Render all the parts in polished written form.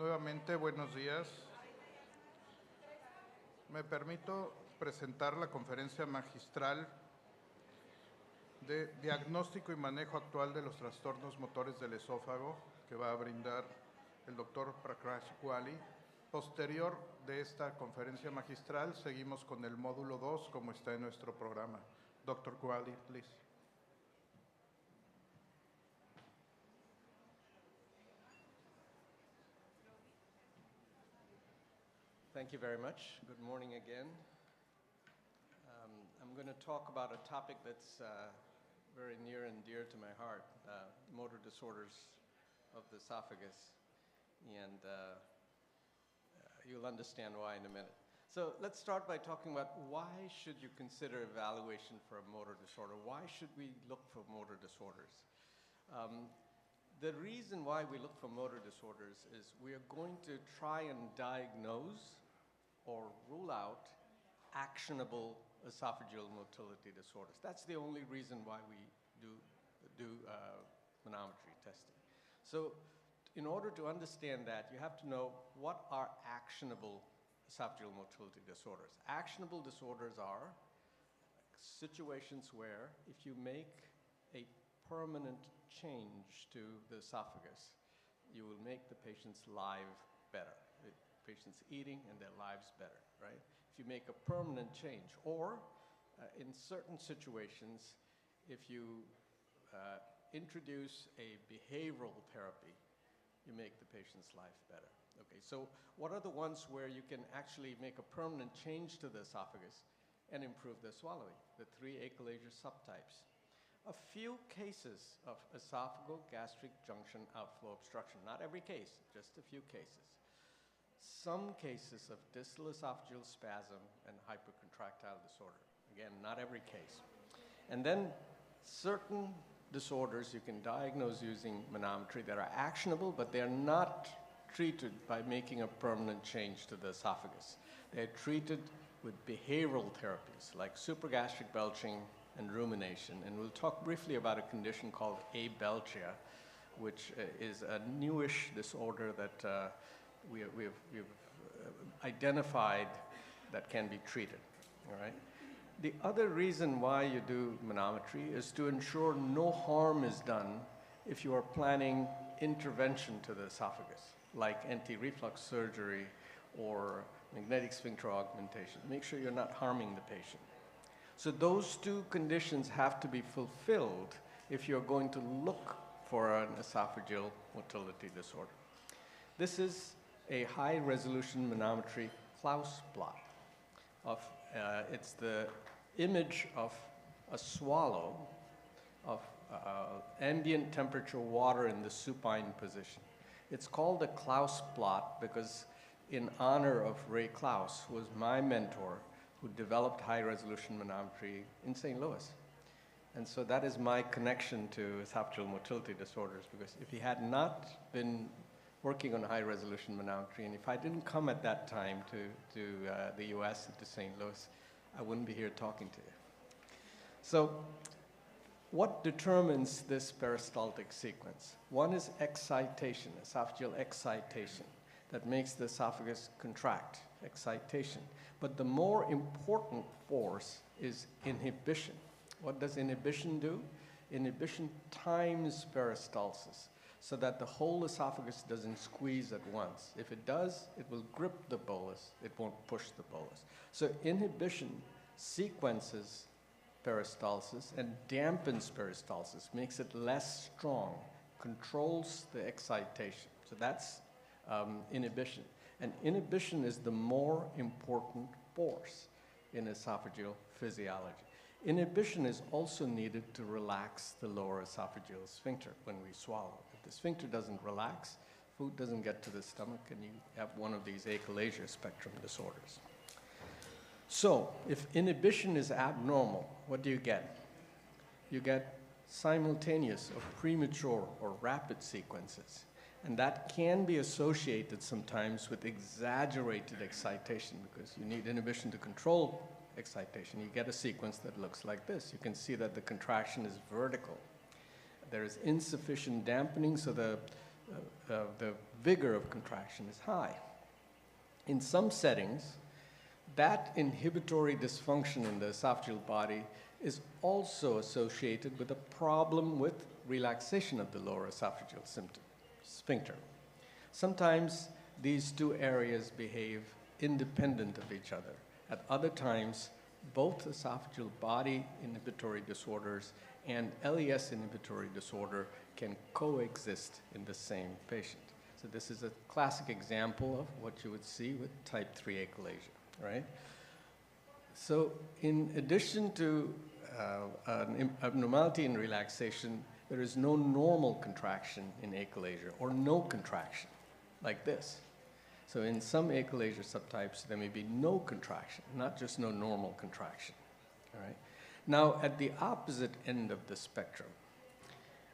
Nuevamente, buenos días. Me permito presentar la Conferencia Magistral de Diagnóstico y Manejo Actual de los Trastornos Motores del Esófago, que va a brindar el doctor Prakash Wali. Posterior de esta conferencia magistral, seguimos con el módulo 2, como está en nuestro programa. Dr. Wali, please. Thank you very much. Good morning again. I'm going to talk about a topic that's very near and dear to my heart, motor disorders of the esophagus, and you'll understand why in a minute. So let's start by talking about why should you consider evaluation for a motor disorder? Why should we look for motor disorders? The reason why we look for motor disorders is we are going to try and diagnose or rule out actionable esophageal motility disorders. That's the only reason why we do manometry testing. So in order to understand that, you have to know what are actionable esophageal motility disorders. Actionable disorders are situations where if you make a permanent change to the esophagus, you will make the patient's life better. The patient's eating and their lives better, right? If you make a permanent change, or in certain situations, if you introduce a behavioral therapy, you make the patient's life better. Okay, so what are the ones where you can actually make a permanent change to the esophagus and improve the swallowing? The three achalasia subtypes. A few cases of esophagogastric junction outflow obstruction. Not every case, just a few cases. Some cases of distal esophageal spasm and hypercontractile disorder. Again, not every case. And then certain disorders you can diagnose using manometry that are actionable, but they're not treated by making a permanent change to the esophagus. They're treated with behavioral therapies like supragastric belching and rumination. And we'll talk briefly about a condition called abelchia, which is a newish disorder that we've identified that can be treated, all right? The other reason why you do manometry is to ensure no harm is done if you are planning intervention to the esophagus, like anti-reflux surgery or magnetic sphincter augmentation. Make sure you're not harming the patient. So those two conditions have to be fulfilled if you're going to look for an esophageal motility disorder. This is a high-resolution manometry Klaus plot. It's the image of a swallow of ambient temperature water in the supine position. It's called a Klaus plot because in honor of Ray Klaus, who was my mentor, who developed high-resolution manometry in St. Louis. And so that is my connection to esophageal motility disorders, because if he had not been working on high-resolution manometry, and if I didn't come at that time to the US and to St. Louis, I wouldn't be here talking to you. So what determines this peristaltic sequence? One is excitation, esophageal excitation, that makes the esophagus contract, excitation. But the more important force is inhibition. What does inhibition do? Inhibition times peristalsis so that the whole esophagus doesn't squeeze at once. If it does, it will grip the bolus, it won't push the bolus. So inhibition sequences peristalsis and dampens peristalsis, makes it less strong, controls the excitation. So that's inhibition. And inhibition is the more important force in esophageal physiology. Inhibition is also needed to relax the lower esophageal sphincter when we swallow. If the sphincter doesn't relax, food doesn't get to the stomach, and you have one of these achalasia spectrum disorders. So, if inhibition is abnormal, what do you get? You get simultaneous or premature or rapid sequences. And that can be associated sometimes with exaggerated excitation because you need inhibition to control excitation. You get a sequence that looks like this. You can see that the contraction is vertical. There is insufficient dampening, so the the vigor of contraction is high. In some settings, that inhibitory dysfunction in the esophageal body is also associated with a problem with relaxation of the lower esophageal sphincter. Sometimes these two areas behave independent of each other. At other times, both esophageal body inhibitory disorders and LES inhibitory disorder can coexist in the same patient. So this is a classic example of what you would see with type 3 achalasia, right? So in addition to an abnormality in relaxation, there is no normal contraction in achalasia or no contraction like this. So in some achalasia subtypes, there may be no contraction, not just no normal contraction, all right? Now, at the opposite end of the spectrum,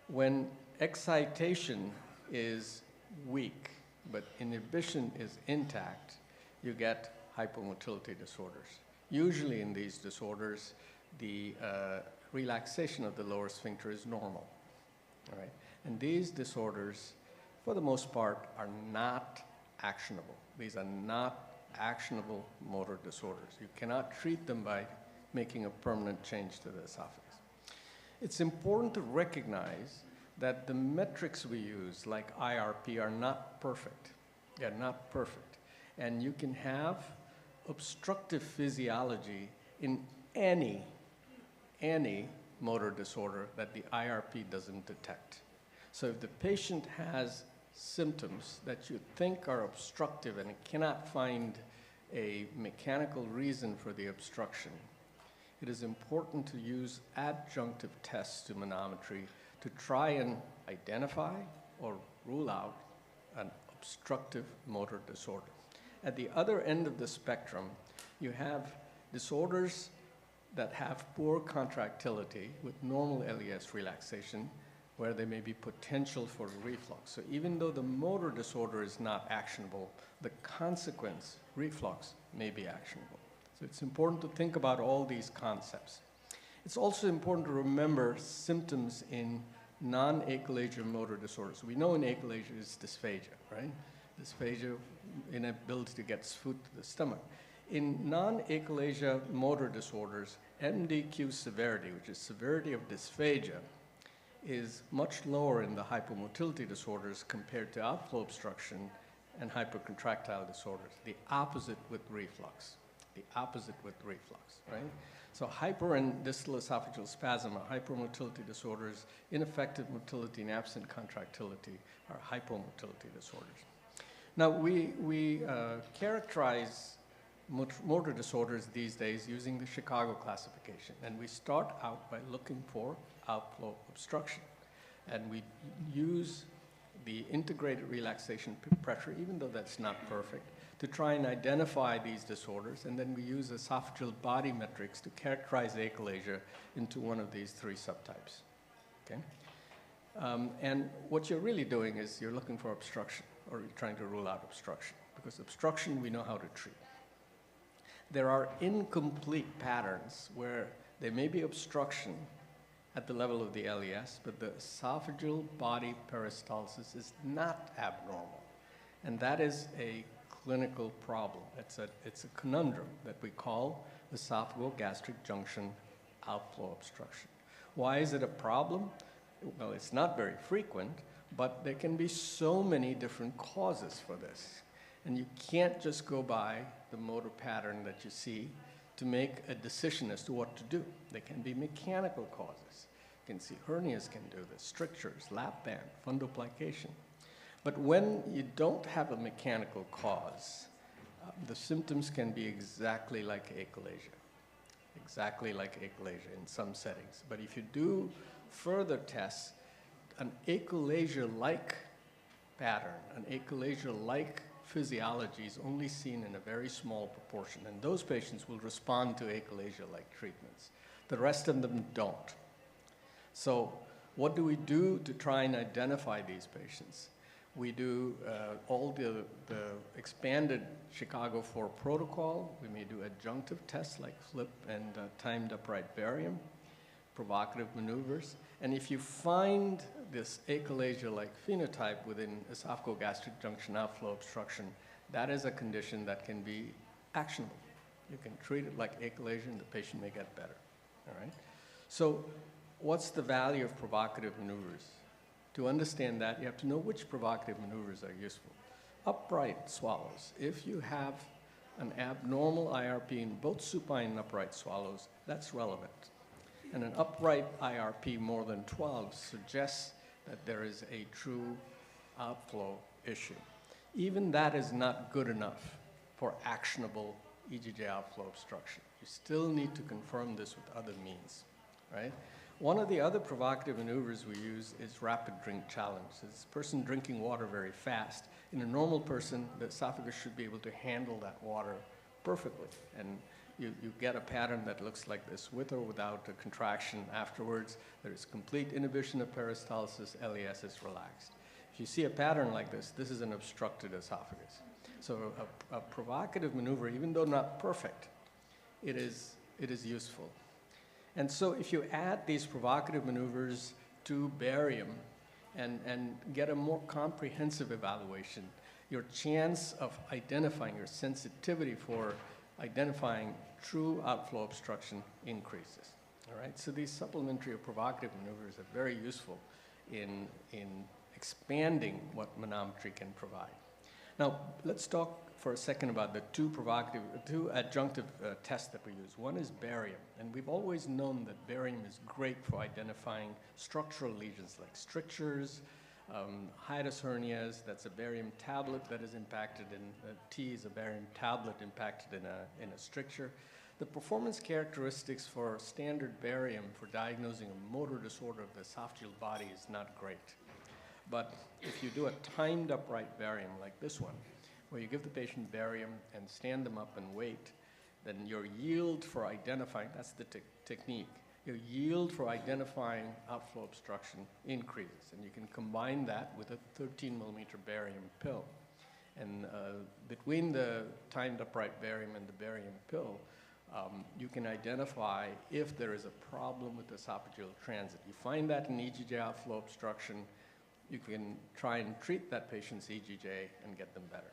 when excitation is weak, but inhibition is intact, you get hypomotility disorders. Usually in these disorders, the relaxation of the lower sphincter is normal, all right? And these disorders, for the most part, are not actionable. These are not actionable motor disorders. You cannot treat them by making a permanent change to the esophagus. It's important to recognize that the metrics we use, like IRP, are not perfect. They're not perfect. And you can have obstructive physiology in any motor disorder that the IRP doesn't detect. So if the patient has symptoms that you think are obstructive and cannot find a mechanical reason for the obstruction, it is important to use adjunctive tests to manometry to try and identify or rule out an obstructive motor disorder. At the other end of the spectrum, you have disorders that have poor contractility with normal LES relaxation, where there may be potential for reflux. So even though the motor disorder is not actionable, the consequence, reflux, may be actionable. So it's important to think about all these concepts. It's also important to remember symptoms in non-achalasia motor disorders. We know in achalasia is dysphagia, right? Dysphagia, inability to get food to the stomach. In non-achalasia motor disorders, MDQ severity, which is severity of dysphagia, is much lower in the hypomotility disorders compared to outflow obstruction and hypercontractile disorders. The opposite with reflux. The opposite with reflux, right? So hyper and distal esophageal spasm are hypermotility disorders. Ineffective motility and absent contractility are hypomotility disorders. Now, we characterize motor disorders these days using the Chicago classification, and we start out by looking for outflow obstruction. And we use the integrated relaxation pressure, even though that's not perfect, to try and identify these disorders, and then we use esophageal body metrics to characterize achalasia into one of these three subtypes, okay? And what you're really doing is you're looking for obstruction, or you're trying to rule out obstruction, because obstruction we know how to treat. There are incomplete patterns where there may be obstruction at the level of the LES, but the esophageal body peristalsis is not abnormal. And that is a clinical problem. It's a conundrum that we call esophagogastric junction outflow obstruction. Why is it a problem? Well, it's not very frequent, but there can be so many different causes for this. And you can't just go by the motor pattern that you see to make a decision as to what to do. There can be mechanical causes. You can see hernias can do this, strictures, lap band, fundoplication. But when you don't have a mechanical cause, the symptoms can be exactly like achalasia in some settings. But if you do further tests, an achalasia-like pattern, an achalasia-like physiology is only seen in a very small proportion, and those patients will respond to achalasia-like treatments. The rest of them don't. So what do we do to try and identify these patients? We do all the expanded Chicago 4 protocol. We may do adjunctive tests like FLIP and timed upright barium. provocative maneuvers. And if you find this achalasia-like phenotype within esophagogastric junction outflow obstruction, that is a condition that can be actionable. You can treat it like achalasia and the patient may get better, all right? So what's the value of provocative maneuvers? To understand that, you have to know which provocative maneuvers are useful. Upright swallows. If you have an abnormal IRP in both supine and upright swallows, that's relevant. And an upright IRP more than 12 suggests that there is a true outflow issue. Even that is not good enough for actionable EGJ outflow obstruction. You still need to confirm this with other means, right? One of the other provocative maneuvers we use is rapid drink challenge. It's a person drinking water very fast. In a normal person, the esophagus should be able to handle that water perfectly. And you get a pattern that looks like this, with or without a contraction afterwards. There is complete inhibition of peristalsis, LES is relaxed. If you see a pattern like this, this is an obstructed esophagus. So a provocative maneuver, even though not perfect, it is useful. And so if you add these provocative maneuvers to barium and get a more comprehensive evaluation, your chance of identifying, your sensitivity for identifying true outflow obstruction increases. All right, so these supplementary or provocative maneuvers are very useful in expanding what manometry can provide. Now, let's talk for a second about the two adjunctive tests that we use. One is barium, and we've always known that barium is great for identifying structural lesions like strictures, hiatus hernias. That's a barium tablet that is impacted in T is a barium tablet impacted in a stricture. The performance characteristics for standard barium for diagnosing a motor disorder of the esophageal body is not great. But if you do a timed upright barium like this one, where you give the patient barium and stand them up and wait, then your yield for identifying, that's the technique, your yield for identifying outflow obstruction increases. And you can combine that with a 13 millimeter barium pill. And between the timed upright barium and the barium pill, you can identify if there is a problem with esophageal transit. You find that in EGJ outflow obstruction, you can try and treat that patient's EGJ and get them better.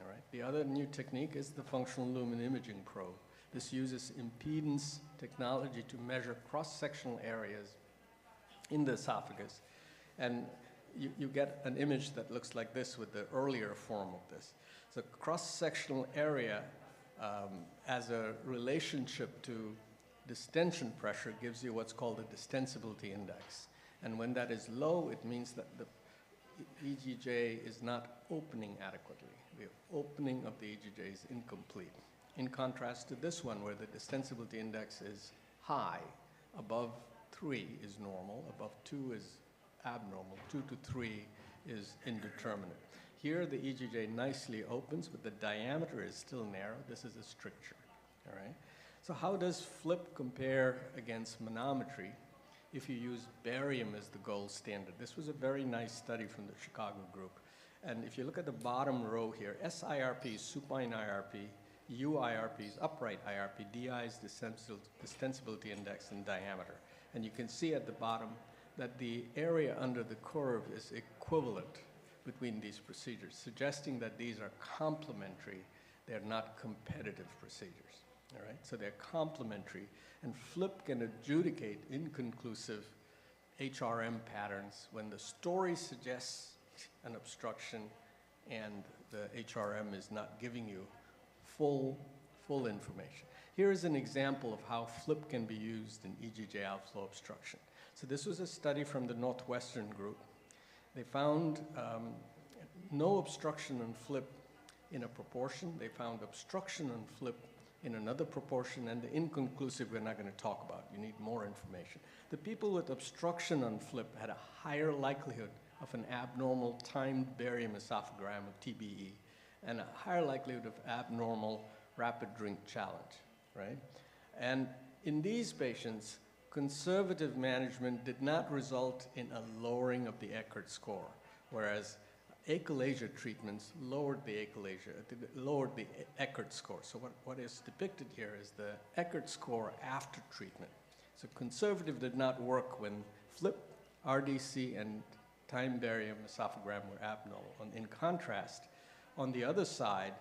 All right. The other new technique is the functional lumen imaging probe. This uses impedance technology to measure cross-sectional areas in the esophagus. And you get an image that looks like this with the earlier form of this. So cross-sectional area as a relationship to distension pressure gives you what's called a distensibility index. And when that is low, it means that the EGJ is not opening adequately. The opening of the EGJ is incomplete. In contrast to this one, where the distensibility index is high, above 3 is normal, above 2 is abnormal, 2 to 3 is indeterminate. Here, the EGJ nicely opens, but the diameter is still narrow. This is a stricture, all right? So how does FLIP compare against manometry if you use barium as the gold standard? This was a very nice study from the Chicago group. And if you look at the bottom row here, SIRP is supine IRP, UIRP is upright IRP, DI is distensibility index and diameter. And you can see at the bottom that the area under the curve is equivalent between these procedures, suggesting that these are complementary, they're not competitive procedures. All right, so they're complementary, and FLIP can adjudicate inconclusive HRM patterns when the story suggests an obstruction and the HRM is not giving you full information. Here is an example of how FLIP can be used in EGJ outflow obstruction. So this was a study from the Northwestern group. They found no obstruction on FLIP in a proportion. They found obstruction on FLIP in another proportion, and the inconclusive we're not going to talk about. You need more information. The people with obstruction on FLIP had a higher likelihood of an abnormal timed barium esophagram of TBE and a higher likelihood of abnormal rapid drink challenge, right? And in these patients, conservative management did not result in a lowering of the Eckert score, whereas achalasia treatments lowered the Eckert score. So what is depicted here is the Eckert score after treatment. So conservative did not work when FLIP, RDC, and time barium esophagram were abnormal. In contrast, on the other side,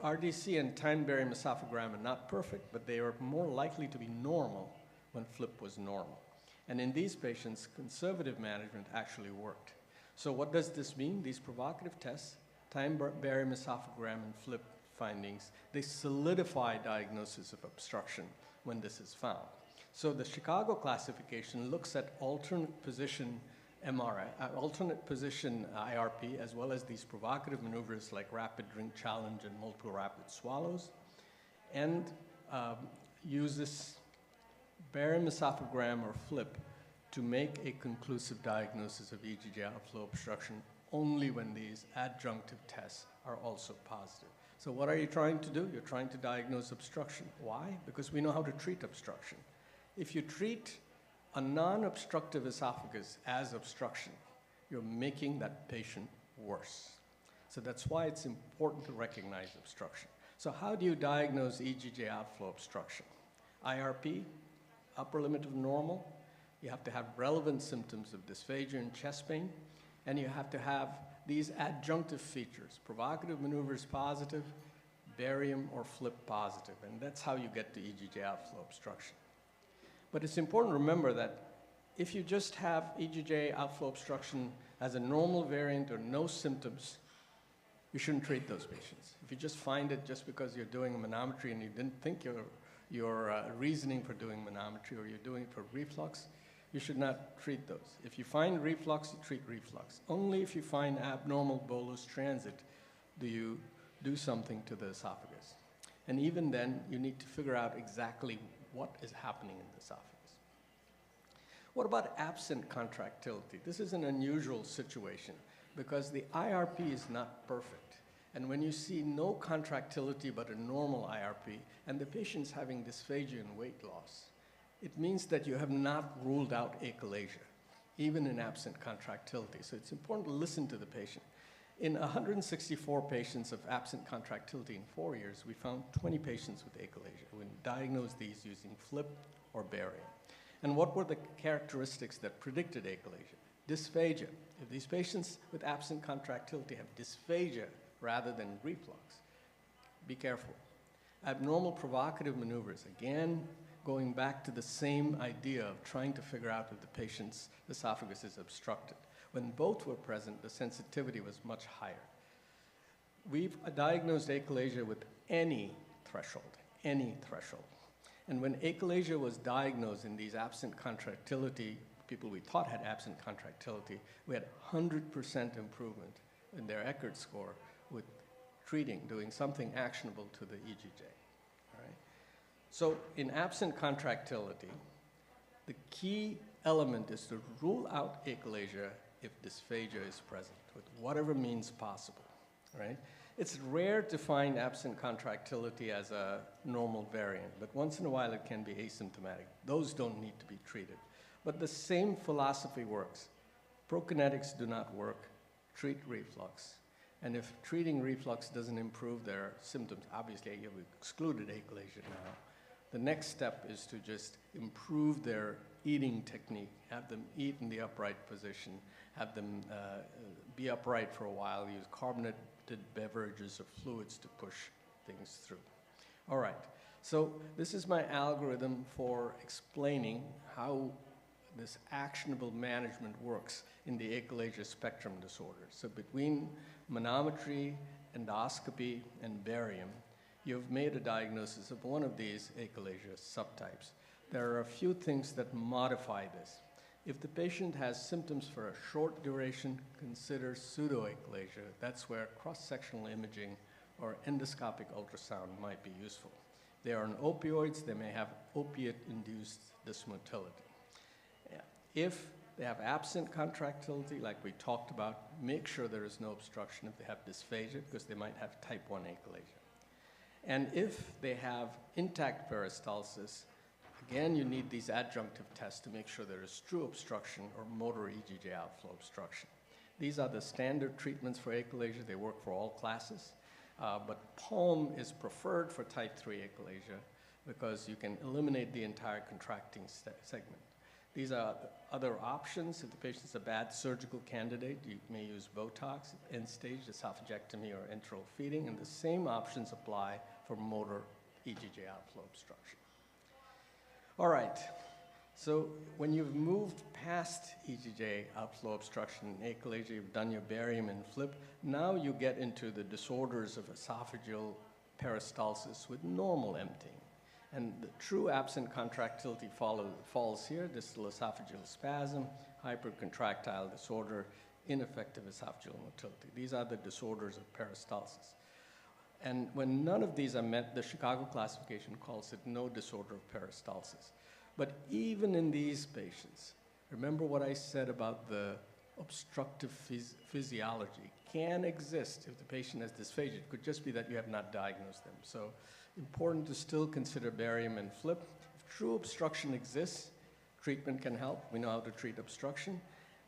RDC and time barium esophagram are not perfect, but they are more likely to be normal when FLIP was normal. And in these patients, conservative management actually worked. So what does this mean? These provocative tests, time barium esophagram and FLIP findings, they solidify diagnosis of obstruction when this is found. So the Chicago classification looks at alternate position MRI, alternate position IRP, as well as these provocative maneuvers like rapid drink challenge and multiple rapid swallows, and uses barium esophagram or FLIP to make a conclusive diagnosis of EGJ outflow obstruction only when these adjunctive tests are also positive. So what are you trying to do? You're trying to diagnose obstruction. Why? Because we know how to treat obstruction. If you treat a non-obstructive esophagus as obstruction, you're making that patient worse. So that's why it's important to recognize obstruction. So how do you diagnose EGJ outflow obstruction? IRP, upper limit of normal. You have to have relevant symptoms of dysphagia and chest pain, and you have to have these adjunctive features, provocative maneuvers positive, barium or FLIP positive, and that's how you get to EGJ outflow obstruction. But it's important to remember that if you just have EGJ outflow obstruction as a normal variant or no symptoms, you shouldn't treat those patients. If you just find it just because you're doing a manometry and you didn't think your reasoning for doing manometry or you're doing it for reflux, you should not treat those. If you find reflux, you treat reflux. Only if you find abnormal bolus transit do you do something to the esophagus. And even then, you need to figure out exactly what is happening in the esophagus. What about absent contractility? This is an unusual situation because the IRP is not perfect. And when you see no contractility but a normal IRP, and the patient's having dysphagia and weight loss, it means that you have not ruled out achalasia, even in absent contractility. So it's important to listen to the patient. In 164 patients of absent contractility in 4 years, we found 20 patients with achalasia. We diagnosed these using FLIP or barium. And what were the characteristics that predicted achalasia? Dysphagia. If these patients with absent contractility have dysphagia rather than reflux, be careful. Abnormal provocative maneuvers, again, going back to the same idea of trying to figure out if the patient's esophagus is obstructed. When both were present, the sensitivity was much higher. We've diagnosed achalasia with any threshold. And when achalasia was diagnosed in these absent contractility, people we thought had absent contractility, we had 100% improvement in their Eckert score with treating, doing something actionable to the EGJ. All right? So in absent contractility, the key element is to rule out achalasia if dysphagia is present with whatever means possible, right? It's rare to find absent contractility as a normal variant, but once in a while it can be asymptomatic. Those don't need to be treated. But the same philosophy works. Prokinetics do not work. Treat reflux. And if treating reflux doesn't improve their symptoms, obviously you've excluded achalasia now. The next step is to just improve their eating technique, have them eat in the upright position, have them be upright for a while, use carbonated beverages or fluids to push things through. All right, so this is my algorithm for explaining how this actionable management works in the achalasia spectrum disorders. So between manometry, endoscopy, and barium, you've made a diagnosis of one of these achalasia subtypes. There are a few things that modify this. If the patient has symptoms for a short duration, consider pseudoachalasia. That's where cross-sectional imaging or endoscopic ultrasound might be useful. They are on opioids, they may have opiate-induced dysmotility. If they have absent contractility, like we talked about, make sure there is no obstruction if they have dysphagia, because they might have type 1 achalasia. And if they have intact peristalsis, again, you need these adjunctive tests to make sure there is true obstruction or motor EGJ outflow obstruction. These are the standard treatments for achalasia. They work for all classes, but PALM is preferred for type 3 achalasia. because you can eliminate the entire contracting segment. These are other options. If the patient's a bad surgical candidate, you may use Botox, end-stage esophagectomy, or enteral feeding, and the same options apply for motor EGJ outflow obstruction. All right, so when you've moved past EGJ outflow obstruction and achalasia, you've done your barium and flip, now you get into the disorders of esophageal peristalsis with normal emptying. And the true absent contractility falls here: distal esophageal spasm, hypercontractile disorder, ineffective esophageal motility. These are the disorders of peristalsis. And when none of these are met, the Chicago classification calls it no disorder of peristalsis. But even in these patients, remember what I said about the obstructive physiology can exist if the patient has dysphagia. It could just be that you have not diagnosed them. So important to still consider barium and flip. If true obstruction exists, treatment can help. We know how to treat obstruction.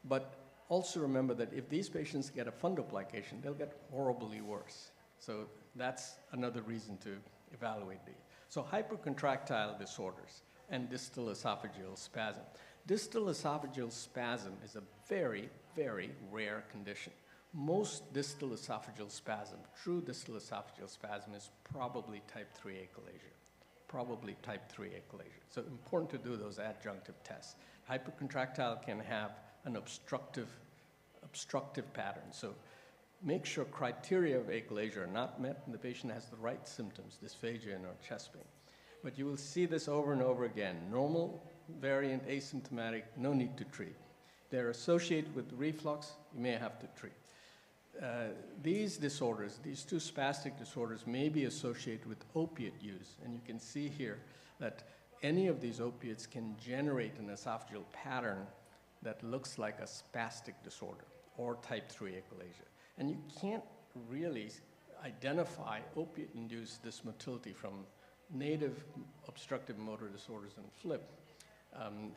But also remember that if these patients get a fundoplication, they'll get horribly worse. So that's another reason to evaluate these. So hypercontractile disorders and distal esophageal spasm. Distal esophageal spasm is a very, very rare condition. Most distal esophageal spasm, true distal esophageal spasm, is probably type 3 achalasia. Probably type 3 achalasia. So important to do those adjunctive tests. Hypercontractile can have an obstructive pattern. So make sure criteria of achalasia are not met and the patient has the right symptoms, dysphagia and or chest pain. But you will see this over and over again. Normal, variant, asymptomatic, no need to treat. They're associated with reflux, you may have to treat. These disorders, these two spastic disorders, may be associated with opiate use. And you can see here that any of these opiates can generate an esophageal pattern that looks like a spastic disorder or type 3 achalasia. And you can't really identify opiate-induced dysmotility from native obstructive motor disorders and flip.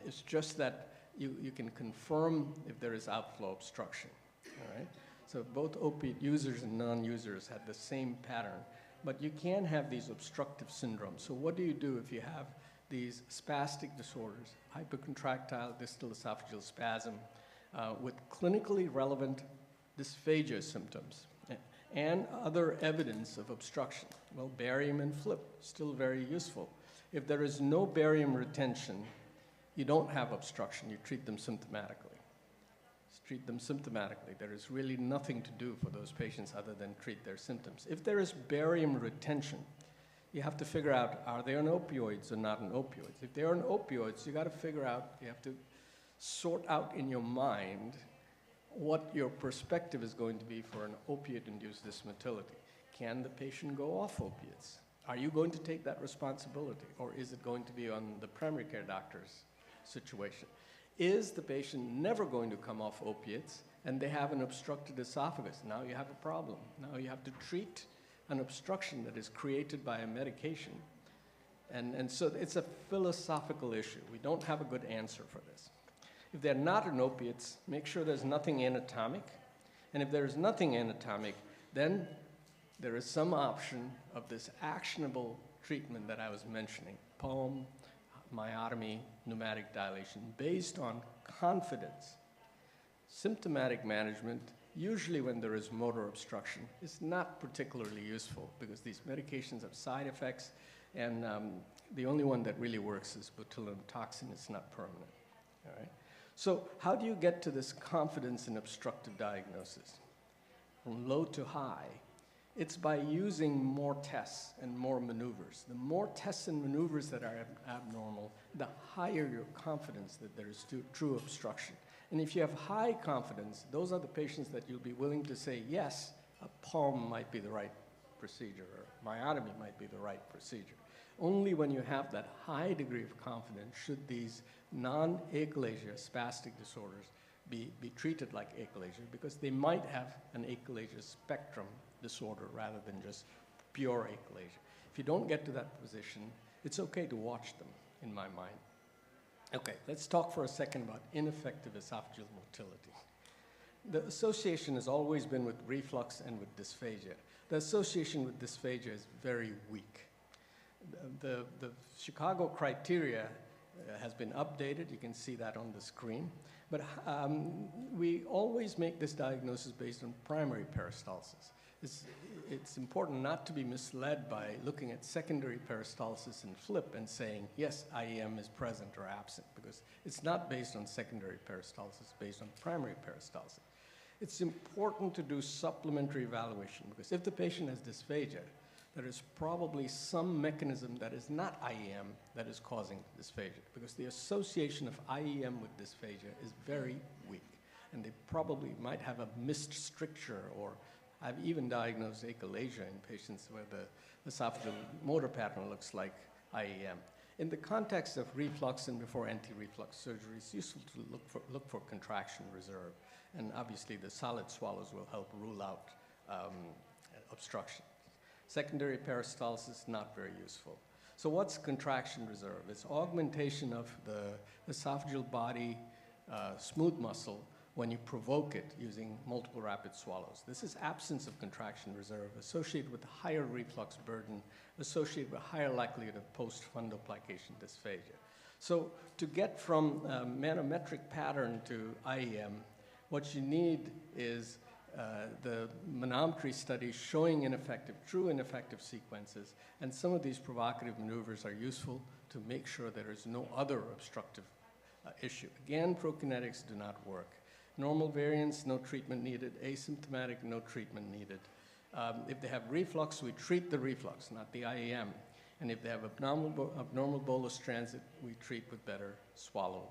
It's just that you can confirm if there is outflow obstruction, all right? So both opiate users and non-users had the same pattern, but you can have these obstructive syndromes. So what do you do if you have these spastic disorders, hypercontractile distal esophageal spasm, with clinically relevant dysphagia symptoms and other evidence of obstruction? Well, barium and flip, still very useful. If there is no barium retention, you don't have obstruction, you treat them symptomatically. Treat them symptomatically. There is really nothing to do for those patients other than treat their symptoms. If there is barium retention, you have to figure out, are they on opioids or not on opioids? If they're on opioids, you got to figure out, you have to sort out in your mind what your perspective is going to be for an opiate-induced dysmotility. Can the patient go off opiates? Are you going to take that responsibility, or is it going to be on the primary care doctor's situation? Is the patient never going to come off opiates and they have an obstructed esophagus? Now you have a problem. Now you have to treat an obstruction that is created by a medication. And so it's a philosophical issue. We don't have a good answer for this. If they're not on opiates, make sure there's nothing anatomic. And if there's nothing anatomic, then there is some option of this actionable treatment that I was mentioning, POEM, myotomy, pneumatic dilation, based on confidence. Symptomatic management, usually when there is motor obstruction, is not particularly useful because these medications have side effects, and the only one that really works is botulinum toxin. It's not permanent. All right? So how do you get to this confidence in obstructive diagnosis? From low to high, it's by using more tests and more maneuvers. The more tests and maneuvers that are abnormal, the higher your confidence that there is true obstruction. And if you have high confidence, those are the patients that you'll be willing to say, yes, a POEM might be the right procedure, or myotomy might be the right procedure. Only when you have that high degree of confidence should these non-achalasia spastic disorders be treated like achalasia, because they might have an achalasia spectrum disorder rather than just pure achalasia. If you don't get to that position, it's okay to watch them, in my mind. Okay, let's talk for a second about ineffective esophageal motility. The association has always been with reflux and with dysphagia. The association with dysphagia is very weak. The Chicago criteria has been updated. You can see that on the screen. But we always make this diagnosis based on primary peristalsis. It's important not to be misled by looking at secondary peristalsis and FLIP and saying, yes, IEM is present or absent, because it's not based on secondary peristalsis, it's based on primary peristalsis. It's important to do supplementary evaluation, because if the patient has dysphagia, there is probably some mechanism that is not IEM that is causing dysphagia, because the association of IEM with dysphagia is very weak. And they probably might have a missed stricture, or I've even diagnosed achalasia in patients where the esophageal motor pattern looks like IEM. In the context of reflux and before anti-reflux surgery, it's useful to look for contraction reserve. And obviously, the solid swallows will help rule out obstruction. Secondary peristalsis, not very useful. So what's contraction reserve? It's augmentation of the esophageal body smooth muscle when you provoke it using multiple rapid swallows. This is absence of contraction reserve associated with higher reflux burden, associated with higher likelihood of post-fundoplication dysphagia. So to get from manometric pattern to IEM, what you need is the manometry study showing ineffective, true ineffective sequences, and some of these provocative maneuvers are useful to make sure there is no other obstructive issue. Again, prokinetics do not work. Normal variants, no treatment needed. Asymptomatic, no treatment needed. If they have reflux, we treat the reflux, not the IEM. And if they have abnormal bolus transit, we treat with better swallow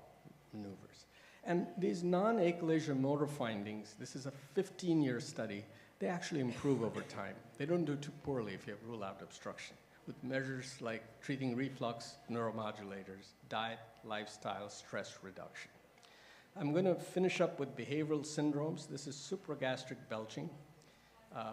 maneuvers. And these non-achalasia motor findings, this is a 15-year study, they actually improve over time. They don't do too poorly if you have rule-out obstruction, with measures like treating reflux, neuromodulators, diet, lifestyle, stress reduction. I'm going to finish up with behavioral syndromes. This is supragastric belching,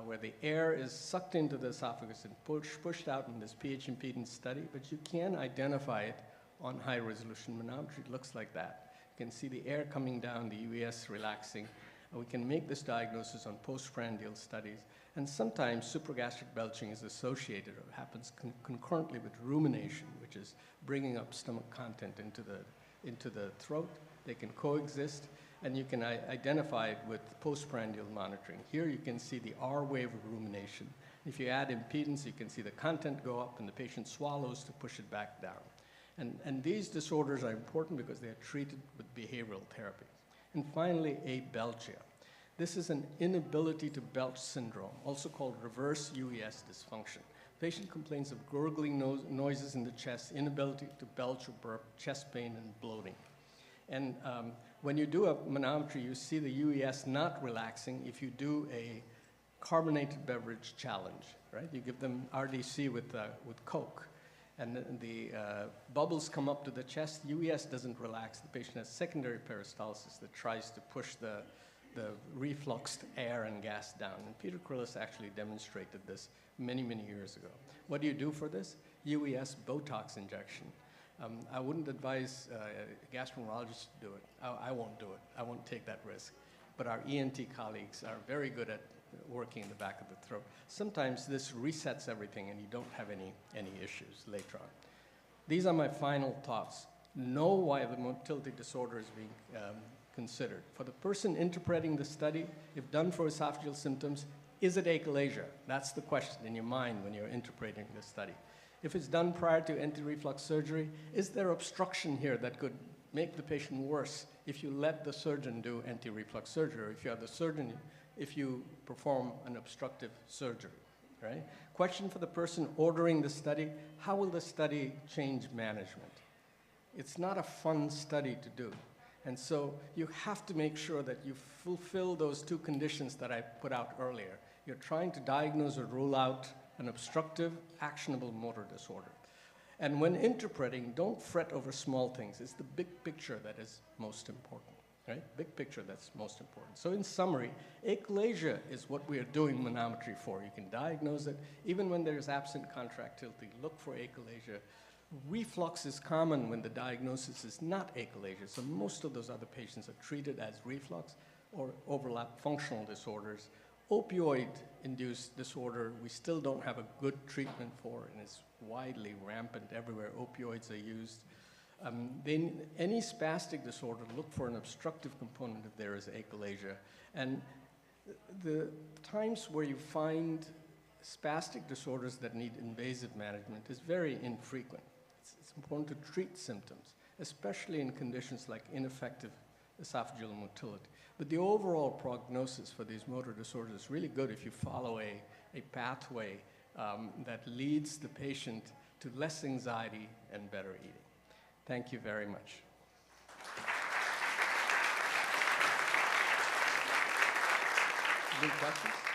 where the air is sucked into the esophagus and pushed out in this pH impedance study, but you can identify it on high-resolution manometry. It looks like that. You can see the air coming down, the UES relaxing. We can make this diagnosis on postprandial studies. And sometimes supragastric belching is associated or happens concurrently with rumination, which is bringing up stomach content into the throat. They can coexist, and you can identify it with postprandial monitoring. Here you can see the R wave of rumination. If you add impedance, you can see the content go up, and the patient swallows to push it back down. And these disorders are important because they are treated with behavioral therapy. And finally, abelchia. This is an inability to belch syndrome, also called reverse UES dysfunction. Patient complains of gurgling noises in the chest, inability to belch or burp, chest pain, and bloating. And when you do a manometry, you see the UES not relaxing if you do a carbonated beverage challenge, right? You give them RDC with Coke, and the bubbles come up to the chest. UES doesn't relax. The patient has secondary peristalsis that tries to push the refluxed air and gas down. And Peter Krillis actually demonstrated this many, many years ago. What do you do for this? UES Botox injection. I wouldn't advise gastroenterologists to do it. I won't do it. I won't take that risk. But our ENT colleagues are very good at working in the back of the throat. Sometimes this resets everything and you don't have any issues later on. These are my final thoughts. Know why the motility disorder is being considered. For the person interpreting the study, if done for esophageal symptoms, is it achalasia? That's the question in your mind when you're interpreting the study. If it's done prior to anti-reflux surgery, is there obstruction here that could make the patient worse if you let the surgeon do anti-reflux surgery, or if you are the surgeon, if you perform an obstructive surgery, right? Question for the person ordering the study, how will the study change management? It's not a fun study to do. And so you have to make sure that you fulfill those two conditions that I put out earlier. You're trying to diagnose or rule out an obstructive, actionable motor disorder. And when interpreting, don't fret over small things. It's the big picture that is most important, right? Big picture that's most important. So in summary, achalasia is what we are doing manometry for. You can diagnose it. Even when there's absent contractility, look for achalasia. Reflux is common when the diagnosis is not achalasia. So most of those other patients are treated as reflux or overlap functional disorders. opioid-induced disorder, we still don't have a good treatment for, and it's widely rampant everywhere. Opioids are used. Then any spastic disorder, look for an obstructive component if there is achalasia. And the times where you find spastic disorders that need invasive management is very infrequent. It's important to treat symptoms, especially in conditions like ineffective esophageal motility. But the overall prognosis for these motor disorders is really good if you follow a pathway that leads the patient to less anxiety and better eating. Thank you very much. Any questions?